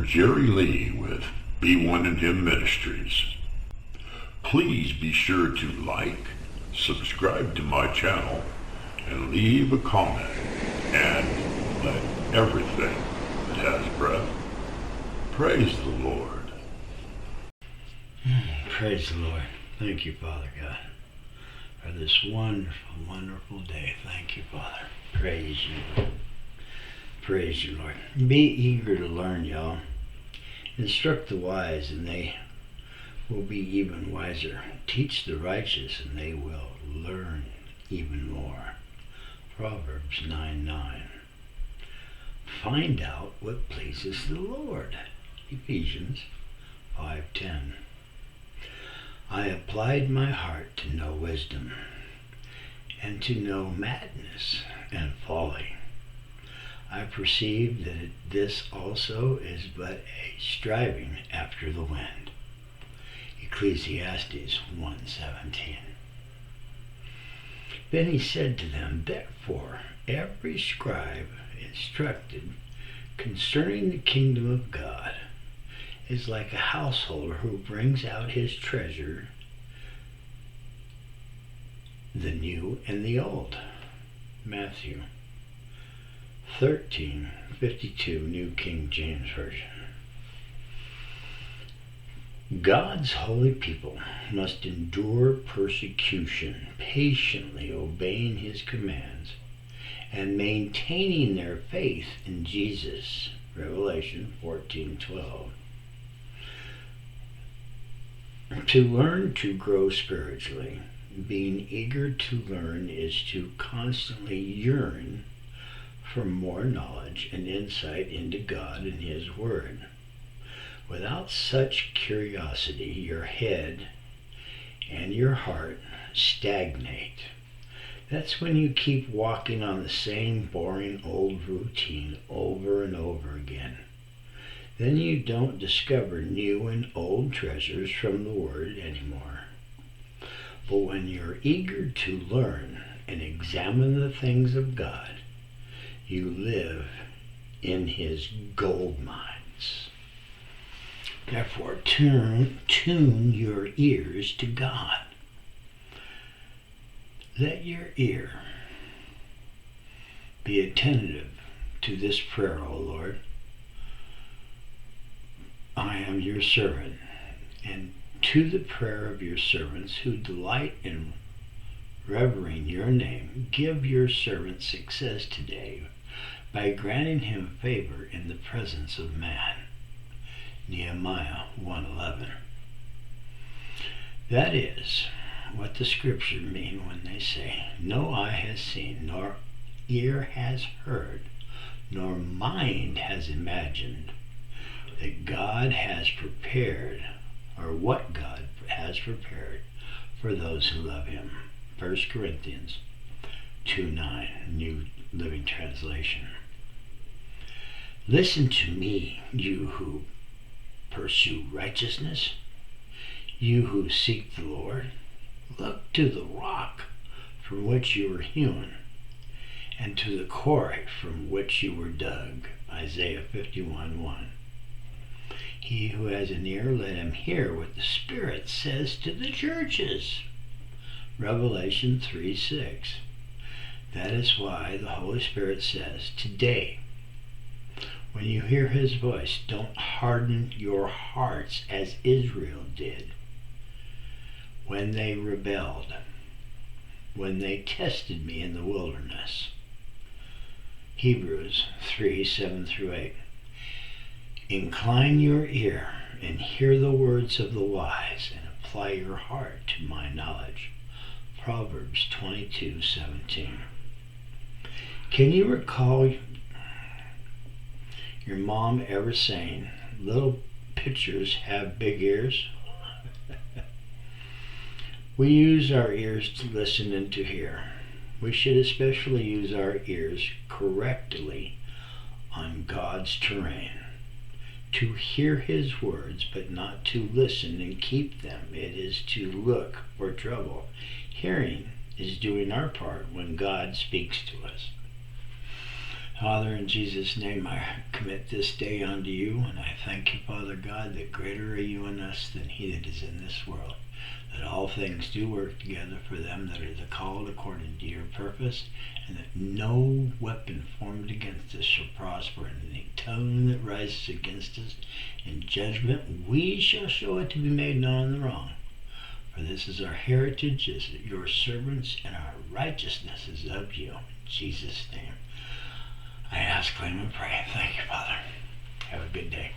Jerry Lee with B1 and Him Ministries. Please be sure to like, subscribe to my channel, and leave a comment, and let everything that has breath praise the Lord. Praise the Lord. Thank you, Father God, for this wonderful, wonderful day. Thank you, Father. Praise you. Praise you, Lord. Be eager to learn, y'all. Instruct the wise, and they will be even wiser. Teach the righteous, and they will learn even more. Proverbs 9:9. Find out what pleases the Lord. Ephesians 5:10. I applied my heart to know wisdom, and to know madness and folly. I perceive that this also is but a striving after the wind. Ecclesiastes 1:17. Then he said to them, therefore, every scribe instructed concerning the kingdom of God is like a householder who brings out his treasure, the new and the old. Matthew 13:52, New King James Version. God's holy people must endure persecution, patiently obeying his commands and maintaining their faith in Jesus. Revelation 14:12. To learn to grow spiritually, being eager to learn is to constantly yearn for more knowledge and insight into God and his word. Without such curiosity, your head and your heart stagnate. That's when you keep walking on the same boring old routine over and over again. Then you don't discover new and old treasures from the Word anymore. But when you're eager to learn and examine the things of God, you live in his gold mines. Therefore, tune your ears to God. Let your ear be attentive to this prayer, O Lord. I am your servant, and to the prayer of your servants who delight in revering your name, give your servant success today by granting him favor in the presence of man. Nehemiah 1:11. That is what the scripture mean when they say, no eye has seen, nor ear has heard, nor mind has imagined that God has prepared, or what God has prepared for those who love him. 1 Corinthians 2:9, New Living Translation. Listen to me, you who pursue righteousness, you who seek the Lord. Look to the rock from which you were hewn, and to the quarry from which you were dug. Isaiah 51:1. He who has an ear, let him hear what the Spirit says to the churches. Revelation 3:6. That is why the Holy Spirit says, today, when you hear his voice, don't harden your hearts as Israel did when they rebelled, when they tested me in the wilderness. Hebrews 3:7-8. Incline your ear and hear the words of the wise, and apply your heart to my knowledge. Proverbs 22:17. Can you recall your mom ever saying, little pitchers have big ears? We use our ears to listen and to hear. We should especially use our ears correctly on God's terrain. To hear his words, but not to listen and keep them. It is to look for trouble. Hearing is doing our part when God speaks to us. Father, in Jesus' name, I commit this day unto you, and I thank you, Father God, that greater are you in us than he that is in this world, that all things do work together for them that are the called according to your purpose, and that no weapon formed against us shall prosper, and any tongue that rises against us in judgment, we shall show it to be made known in the wrong. For this is our heritage as your servants, and our righteousness is of you. In Jesus' name. I ask, claim, and pray. Thank you, Father. Have a good day.